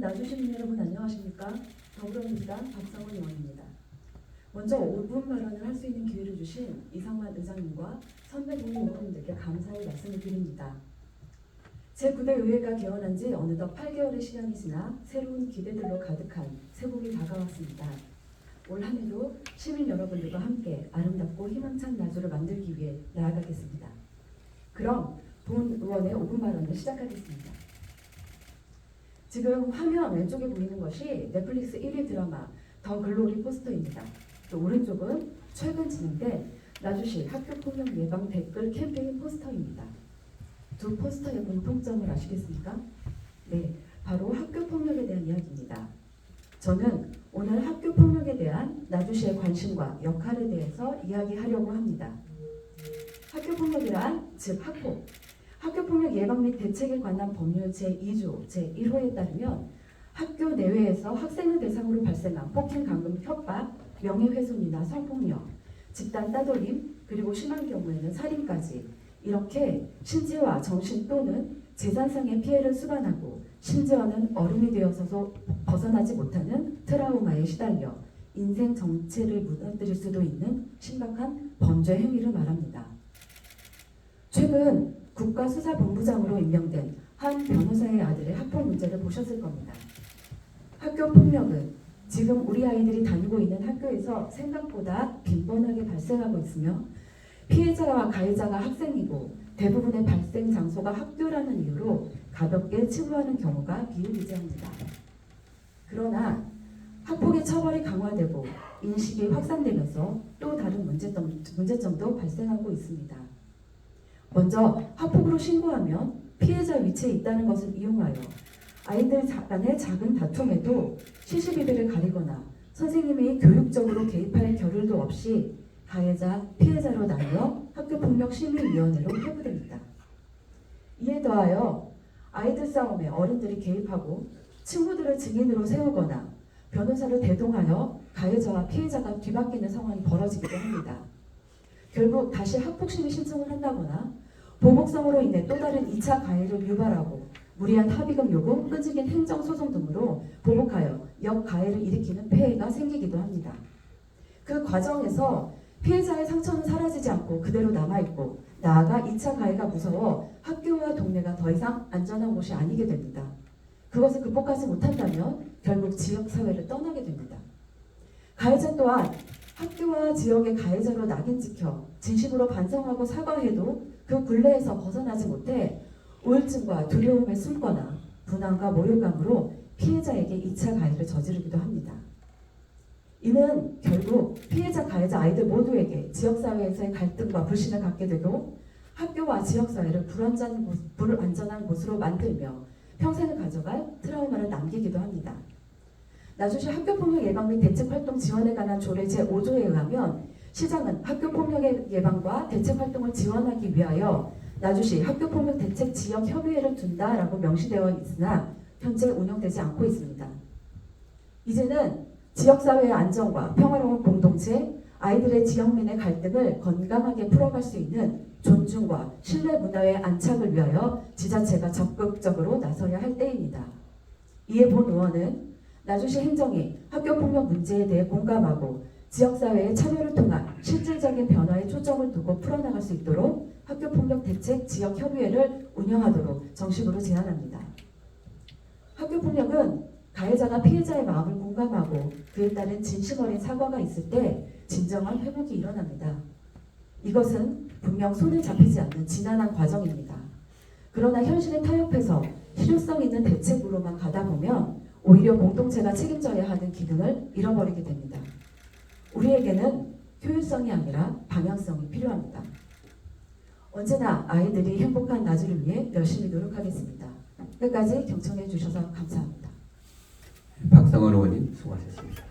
나주시민 여러분 안녕하십니까? 더불어민주당 박상원 의원입니다. 먼저 5분 발언을 할 수 있는 기회를 주신 이상만 의장님과 선배 동료 의원님들께 감사의 말씀을 드립니다. 제9대 의회가 개원한 지 어느덧 8개월의 시간이 지나 새로운 기대들로 가득한 새복이 다가왔습니다. 올 한 해도 시민 여러분들과 함께 아름답고 희망찬 나주를 만들기 위해 나아가겠습니다. 그럼 본 의원의 5분 발언을 시작하겠습니다. 지금 화면 왼쪽에 보이는 것이 넷플릭스 1위 드라마 더 글로리 포스터입니다. 또 오른쪽은 최근 진행된 나주시 학교폭력 예방 댓글 캠페인 포스터입니다. 두 포스터의 공통점을 아시겠습니까? 네, 바로 학교폭력에 대한 이야기입니다. 저는 오늘 학교폭력에 대한 나주시의 관심과 역할에 대해서 이야기하려고 합니다. 학교폭력이란 즉 학교폭력 예방 및 대책에 관한 법률 제2조 제1호에 따르면 학교 내외에서 학생을 대상으로 발생한 폭행, 감금, 협박, 명예훼손이나 성폭력, 집단 따돌림, 그리고 심한 경우에는 살인까지 이렇게 신체와 정신 또는 재산상의 피해를 수반하고 심지어는 어른이 되어서도 벗어나지 못하는 트라우마에 시달려 인생 전체를 무너뜨릴 수도 있는 심각한 범죄 행위를 말합니다. 최근 국가수사본부장으로 임명된 한 변호사의 아들의 학폭 문제를 보셨을 겁니다. 학교 폭력은 지금 우리 아이들이 다니고 있는 학교에서 생각보다 빈번하게 발생하고 있으며 피해자와 가해자가 학생이고 대부분의 발생 장소가 학교라는 이유로 가볍게 치부하는 경우가 비일비재합니다. 그러나 학폭의 처벌이 강화되고 인식이 확산되면서 또 다른 문제점도 발생하고 있습니다. 먼저 학폭으로 신고하면 피해자 위치에 있다는 것을 이용하여 아이들 간의 작은 다툼에도 시시비비를 가리거나 선생님이 교육적으로 개입할 겨를도 없이 가해자, 피해자로 나뉘어 학교폭력심의위원회로 회부됩니다. 이에 더하여 아이들 싸움에 어른들이 개입하고 친구들을 증인으로 세우거나 변호사를 대동하여 가해자와 피해자가 뒤바뀌는 상황이 벌어지기도 합니다. 결국 다시 학폭심의 신청을 한다거나 보복성으로 인해 또 다른 2차 가해를 유발하고 무리한 합의금 요구, 끈질긴 행정소송 등으로 보복하여 역가해를 일으키는 폐해가 생기기도 합니다. 그 과정에서 피해자의 상처는 사라지지 않고 그대로 남아있고 나아가 2차 가해가 무서워 학교와 동네가 더 이상 안전한 곳이 아니게 됩니다. 그것을 극복하지 못한다면 결국 지역사회를 떠나게 됩니다. 가해자 또한 학교와 지역의 가해자로 낙인 찍혀 진심으로 반성하고 사과해도 그 굴레에서 벗어나지 못해 우울증과 두려움에 숨거나 분함과 모욕감으로 피해자에게 2차 가해를 저지르기도 합니다. 이는 결국 피해자, 가해자 아이들 모두에게 지역사회에서의 갈등과 불신을 갖게 되고 학교와 지역사회를 불안전한 곳으로 만들며 평생을 가져갈 트라우마를 남기기도 합니다. 나주시 학교폭력 예방 및 대책활동 지원에 관한 조례 제5조에 의하면 시장은 학교폭력 예방과 대책활동을 지원하기 위하여 나주시 학교폭력 대책 지역협의회를 둔다라고 명시되어 있으나 현재 운영되지 않고 있습니다. 이제는 지역사회의 안정과 평화로운 공동체, 아이들의 지역민의 갈등을 건강하게 풀어갈 수 있는 존중과 신뢰 문화의 안착을 위하여 지자체가 적극적으로 나서야 할 때입니다. 이에 본 의원은 나주시 행정이 학교폭력 문제에 대해 공감하고 지역사회의 참여를 통한 실질적인 변화에 초점을 두고 풀어나갈 수 있도록 학교폭력 대책 지역협의회를 운영하도록 정식으로 제안합니다. 학교폭력은 가해자가 피해자의 마음을 공감하고 그에 따른 진심 어린 사과가 있을 때 진정한 회복이 일어납니다. 이것은 분명 손에 잡히지 않는 지난한 과정입니다. 그러나 현실에 타협해서 실효성 있는 대책으로만 가다 보면 오히려 공동체가 책임져야 하는 기능을 잃어버리게 됩니다. 우리에게는 효율성이 아니라 방향성이 필요합니다. 언제나 아이들이 행복한 나주를 위해 열심히 노력하겠습니다. 끝까지 경청해 주셔서 감사합니다. 박상원 의원님 수고하셨습니다.